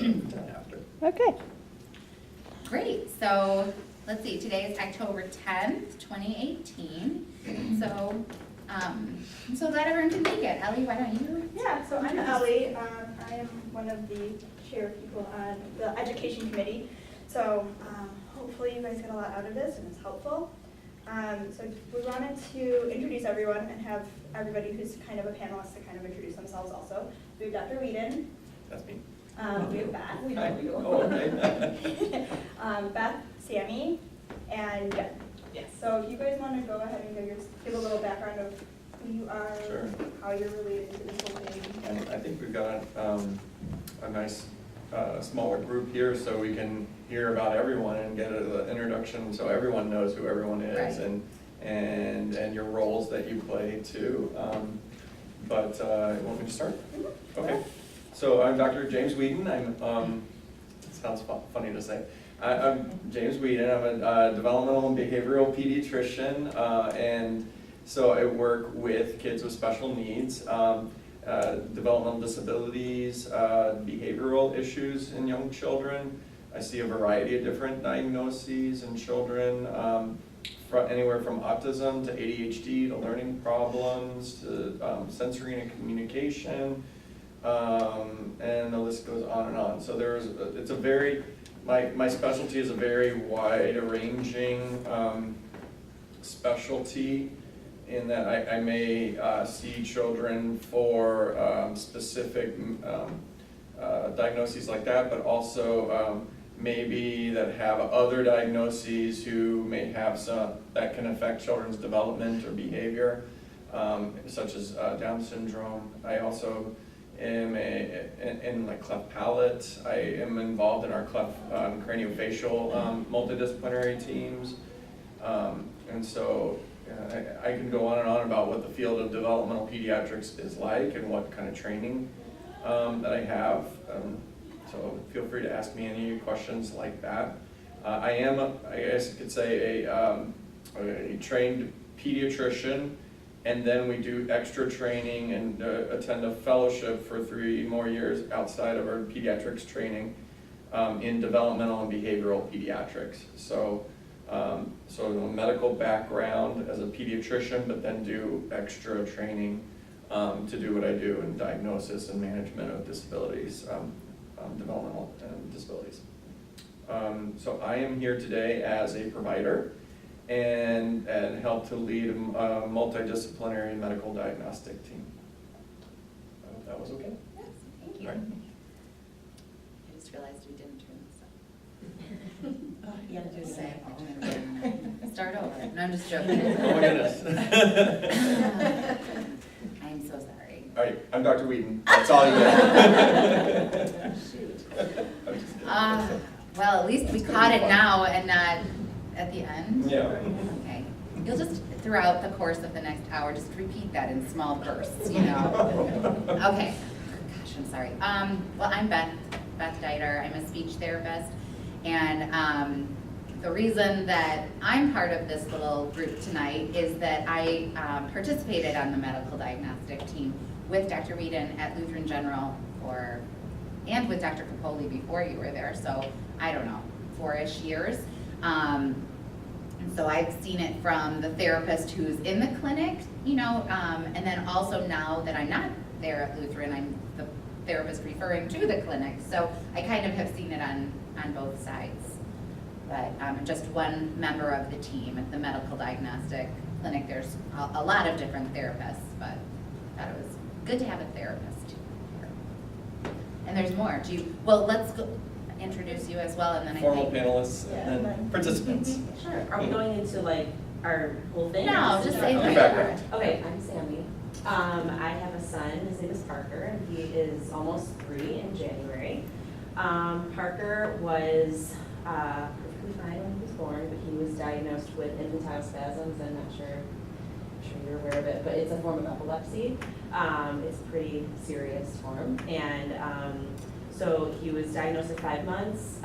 after. Okay. Great, so let's see, today is October 10th, 2018. So, I'm so glad everyone can make it. Ellie, why don't you? Yeah, so I'm Ellie. I am one of the chair people on the education committee. So hopefully you guys get a lot out of this and it's helpful. So we wanted to introduce everyone and have everybody who's kind of a panelist to kind of introduce themselves also. We have Dr. Whedon. That's me. We have Beth. We Hi. know you. Oh, okay. Beth, Sammy, and Jen. Yes. So if you guys want to go ahead and give a little background of who you are, Sure. how you're related to this whole thing. And I think we've got a nice smaller group here, so we can hear about everyone and get an introduction, so everyone knows who everyone is, Right. and your roles that you play too. But you want me to start? Okay. So I'm Dr. James Whedon. It sounds funny to say. I'm James Whedon. I'm a developmental and behavioral pediatrician, and so I work with kids with special needs, developmental disabilities, behavioral issues in young children. I see a variety of different diagnoses in children, anywhere from autism to ADHD to learning problems to sensory and communication. And the list goes on and on. So it's a very, my specialty is a very wide-ranging specialty in that I may see children for specific diagnoses like that, but also maybe that have other diagnoses who may have some that can affect children's development or behavior, such as Down syndrome. I also am in like cleft palate. I am involved in our cleft craniofacial multidisciplinary teams, and so I can go on and on about what the field of developmental pediatrics is like and what kind of training that I have. So feel free to ask me any questions like that. I am, I guess you could say, a trained pediatrician. And then we do extra training and attend a fellowship for 3 more years outside of our pediatrics training in developmental and behavioral pediatrics. So, so a medical background as a pediatrician, but then do extra training to do what I do in diagnosis and management of disabilities, developmental disabilities. So I am here today as a provider and help to lead a multidisciplinary medical diagnostic team. I hope that was okay. Yes, thank you. All right. I just realized we didn't turn this up. You gotta do the Say, same. start over. No, I'm just joking. Oh my goodness. I'm so sorry. All right, I'm Dr. Whedon. That's all you get. Shoot. I'm just kidding. Well, at least we caught it now and not at the end. Yeah. Okay. You'll just, throughout the course of the next hour, just repeat that in small bursts, you know. Okay. Gosh, I'm sorry. Well, I'm Beth Dieter. I'm a speech therapist. And the reason that I'm part of this little group tonight is that I participated on the medical diagnostic team with Dr. Whedon at Lutheran General and with Dr. Capoli before you were there. So I don't know, 4-ish years. And so I've seen it from the therapist who's in the clinic, you know, and then also now that I'm not there at Lutheran, I'm the therapist referring to the clinic. So I kind of have seen it on both sides. But I'm just one member of the team at the medical diagnostic clinic. There's a lot of different therapists, but I thought it was good to have a therapist here. And there's more. Let's go introduce you as well, and then Formal I think. panelists and then participants. Sure. Are we going into like our whole thing? No, Or just is say it- Your background. Okay, I'm Sammy. I have a son. His name is Parker, and he is almost 3 in January. Parker was perfectly fine when he was born, but he was diagnosed with infantile spasms. I'm sure you're aware of it, but it's a form of epilepsy. It's a pretty serious form, and so he was diagnosed at 5 months,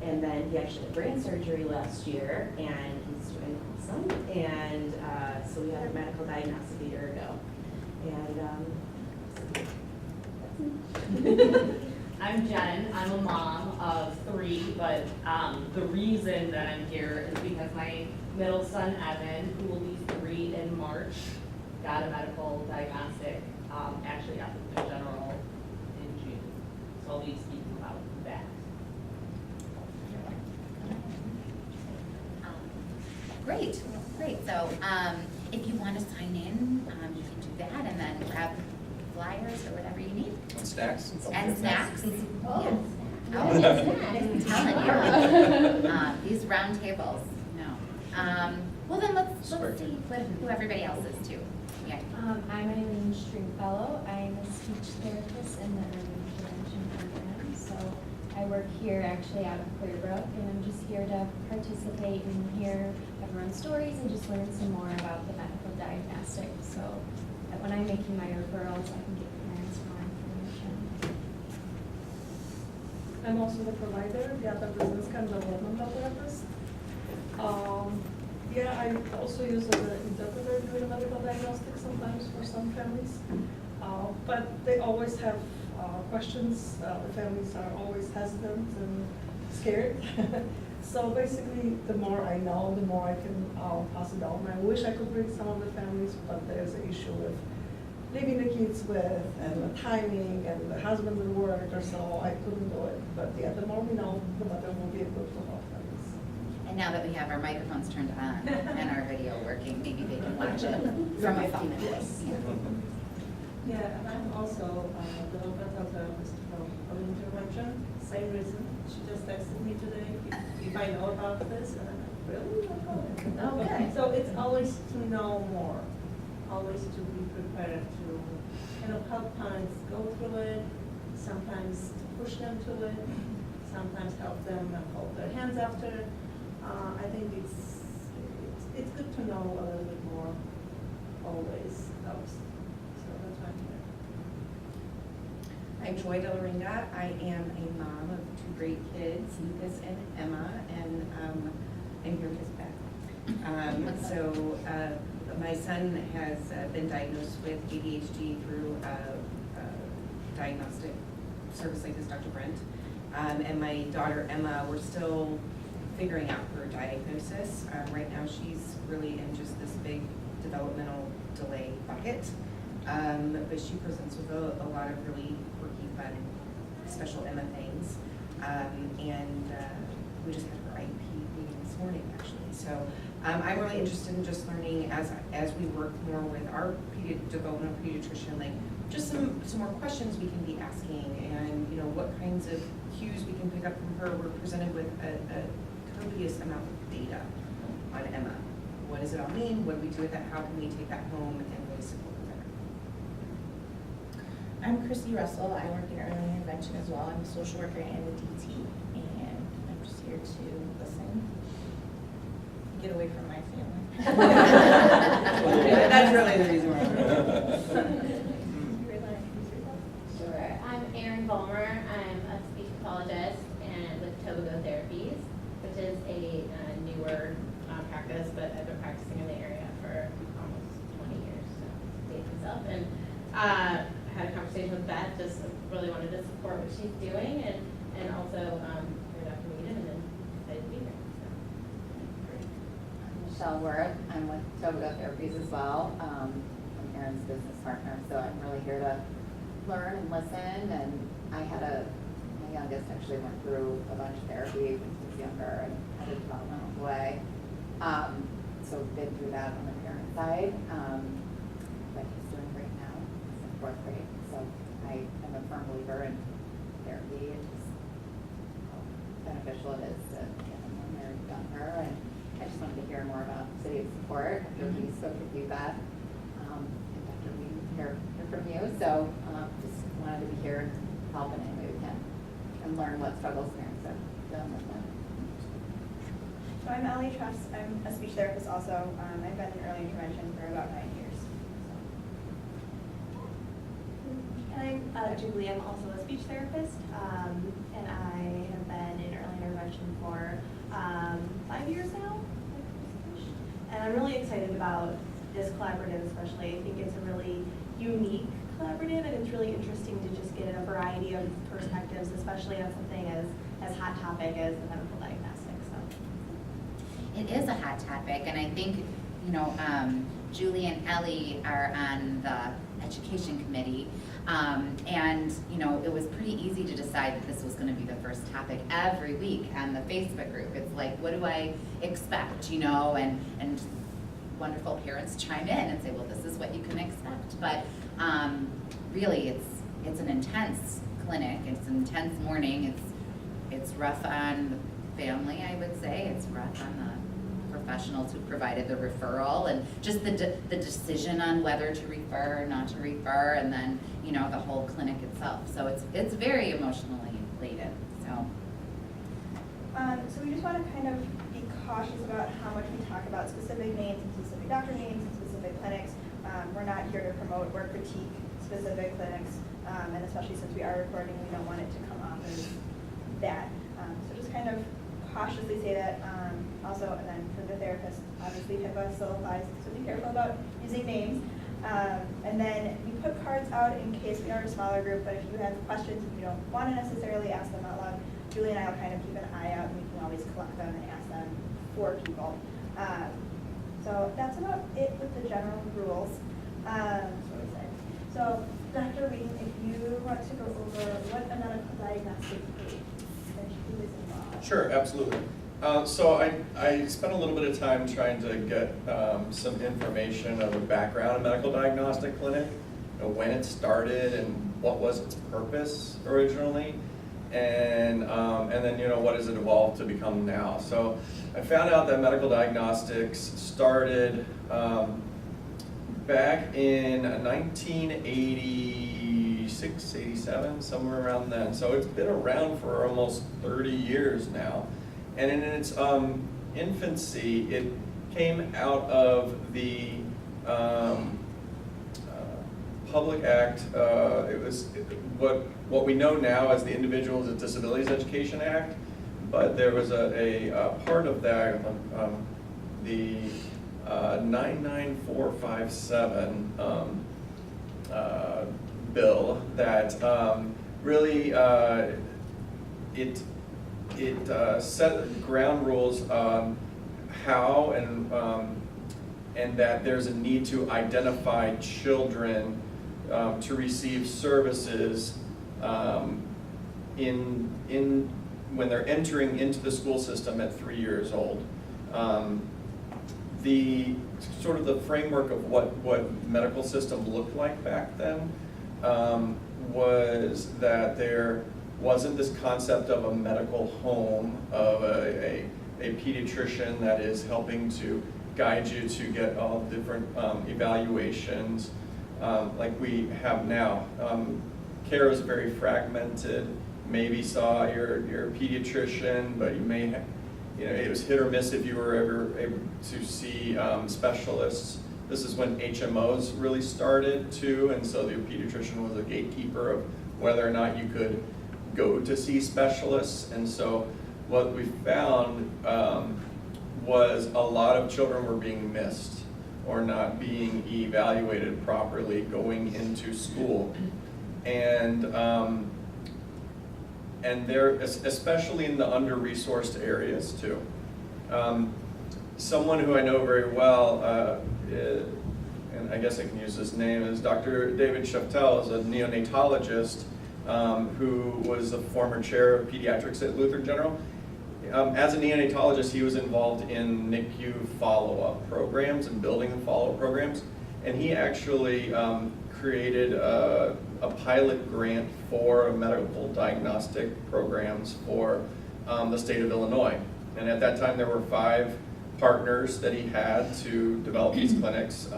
and then he actually had brain surgery last year, and he's doing awesome. And so we had a medical diagnostic a year ago, and I'm Jen. I'm a mom of 3, but the reason that I'm here is because my middle son, Evan, who will be 3 in March, got a medical diagnostic, actually got the general in June. So I'll be speaking about that. Great, great. So if you want to sign in, you can do that and then grab flyers or whatever you need. And snacks? And snacks. Oh, Yeah. snacks. I'm telling you. These round tables, no. Well then let's see who everybody else is too. Yeah. I'm Eileen Stringfellow. I'm a speech therapist in the early intervention program. So I work here actually out of Clearbrook, and I'm just here to participate and hear everyone's stories and just learn some more about the medical diagnostic, so that when I'm making my referrals, I can give parents more information. I'm also the provider, the other business and developmental therapist. Yeah, I also use as an interpreter during medical diagnostics sometimes for some families. But they always have questions. The families are always hesitant and scared. So basically, the more I know, the more I can pass it on. I wish I could bring some of the families, but there's an issue with leaving the kids with, and the timing, and the husband at work, or so I couldn't do it. But yeah, the more we know, the better we'll be able to help families. And now that we have our microphones turned on and our video working, maybe they can watch it from a phone. Yes. Yeah. Yeah, and I'm also a developmental therapist from early intervention, same reason. She just texted me today if I know about this, and I'm like, really? Oh, good. So it's always to know more, always to be prepared to kind of help parents go through it, sometimes to push them to it, sometimes help them hold their hands after. I think it's good to know a little bit more, always helps. So that's why I'm here. I'm Joy Delaringa. I am a mom of 2 great kids, Lucas and Emma, and I'm here with Beth. My son has been diagnosed with ADHD through a diagnostic service like this, Dr. Brent. And my daughter Emma, we're still figuring out her diagnosis. Right now she's really in just this big developmental delay bucket. But she presents with a lot of really quirky, fun, special Emma things. We just had her IEP meeting this morning, actually. So I'm really interested in just learning as we work more with our developmental pediatrician, like just some more questions we can be asking, and what kinds of cues we can pick up from her. We're presented with a copious amount of data on Emma. What does it all mean? What do we do with that? How can we take that home and really support her? I'm Christy Russell. I work in early intervention as well. I'm a social worker and a DT, and I'm just here to listen, get away from my family. That's really the reason we're here. Sure. I'm Erin Vollmer. I'm a speech pathologist and with Tobago Therapies, which is a newer practice, but I've been practicing in the area for almost 20 years, so date myself. And I had a conversation with Beth, just really wanted to support what she's doing, and also heard Dr. Meaden, and then excited to be here. I'm Michelle Worth. I'm with Tobago Therapies as well. I'm Erin's business partner, so I'm really here to learn and listen. And my youngest actually went through a bunch of therapy when he was younger and had a developmental delay. So been through that on the parent side. But he's doing great now. He's in 4th grade. So I am a firm believer in therapy and just how beneficial it is to get him when they're younger. And I just wanted to hear more about City of Support after we spoke with you, Beth. And after we hear from you. So just wanted to be here and help in any way we can and learn what struggles parents have done with them. So I'm Ellie Truss. I'm a speech therapist also. I've been in early intervention for about 9 years. And I'm Julie. I'm also a speech therapist, and I have been in early intervention for 5 years now. And I'm really excited about this collaborative, especially. I think it's a really unique collaborative, and it's really interesting to just get a variety of perspectives, especially on something as hot topic as the medical diagnostic, so. It is a hot topic, and I think, you know, Julie and Ellie are on the education committee, and, you know, it was pretty easy to decide that this was gonna be the first topic every week on the Facebook group. It's like, what do I expect, you know, and wonderful parents chime in and say, well, this is what you can expect, but really, it's an intense clinic, it's an intense morning, it's rough on the family, I would say, it's rough on the professionals who provided the referral, and just the decision on whether to refer or not to refer, and then, you know, the whole clinic itself. So it's very emotionally laden, so. So we just want to kind of be cautious about how much we talk about specific names and specific doctor names and specific clinics. We're not here to promote or critique specific clinics, and especially since we are recording, we don't want it to come off as that. So just kind of cautiously say that. Also, and then for the therapist, obviously HIPAA still applies, so be careful about using names. And then we put cards out in case we are a smaller group, but if you have questions and you don't want to necessarily ask them out loud, Julie and I will kind of keep an eye out, and we can always collect them and ask them for people. So that's about it with the general rules. So Dr. Reed, if you want to go over what a medical diagnostic is that she was involved. Sure, absolutely. So I spent a little bit of time trying to get some information of the background of medical diagnostic clinic, you know, when it started and what was its purpose originally, and then, you know, what has it evolved to become now. So I found out that medical diagnostics started back in 1986, 87, somewhere around then. So it's been around for almost 30 years now. And in its infancy, it came out of the Public Act. It was what we know now as the Individuals with Disabilities Education Act, but there was a part of that, the 99457 bill that really it set ground rules on how and that there's a need to identify children to receive services in when they're entering into the school system at 3 years old. The sort of the framework of what medical system looked like back then was that there wasn't this concept of a medical home, of a pediatrician that is helping to guide you to get all different evaluations like we have now. Care is very fragmented. Maybe saw your pediatrician, but you may have, you know, it was hit or miss if you were ever able to see specialists. This is when HMOs really started too, and so the pediatrician was a gatekeeper of whether or not you could go to see specialists. And so what we found was a lot of children were being missed or not being evaluated properly going into school. And they're, especially in the under-resourced areas too. Someone who I know very well, and I guess I can use his name, is Dr. David Sheftel, is a neonatologist who was the former chair of pediatrics at Lutheran General. As a neonatologist, he was involved in NICU follow-up programs and building the follow-up programs, and he actually created a pilot grant for medical diagnostic programs for the state of Illinois. And at that time, there were 5 partners that he had to develop these clinics.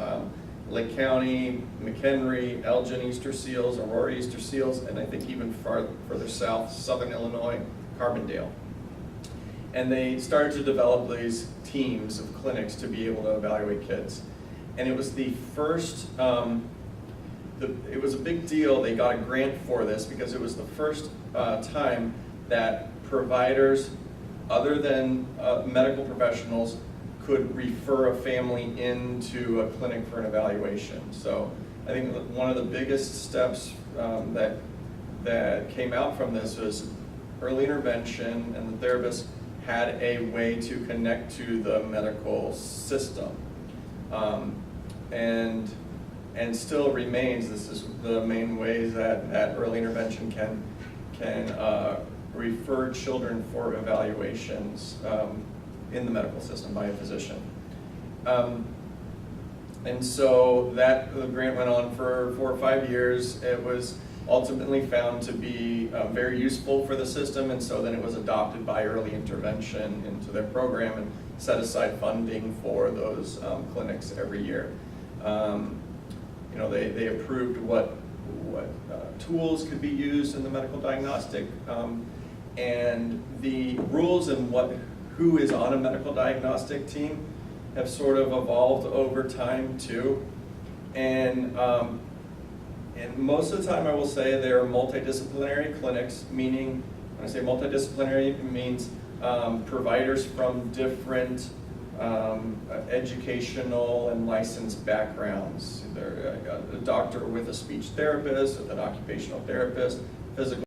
Lake County, McHenry, Elgin Easter Seals, Aurora Easter Seals, and I think even further south, Southern Illinois, Carbondale. And they started to develop these teams of clinics to be able to evaluate kids. And it was the first, it was a big deal. They got a grant for this because it was the first time that providers, other than medical professionals, could refer a family into a clinic for an evaluation. So I think one of the biggest steps that came out from this was early intervention, and the therapist had a way to connect to the medical system. And still remains, this is the main ways that early intervention can refer children for evaluations in the medical system by a physician. And so the grant went on for 4 or 5 years. It was ultimately found to be very useful for the system, and so then it was adopted by early intervention into their program and set aside funding for those clinics every year. You know, they approved what tools could be used in the medical diagnostic, and the rules and who is on a medical diagnostic team have sort of evolved over time too. And most of the time I will say they're multidisciplinary clinics, meaning when I say multidisciplinary, it means providers from different educational and licensed backgrounds. They're a doctor with a speech therapist, with an occupational therapist, physical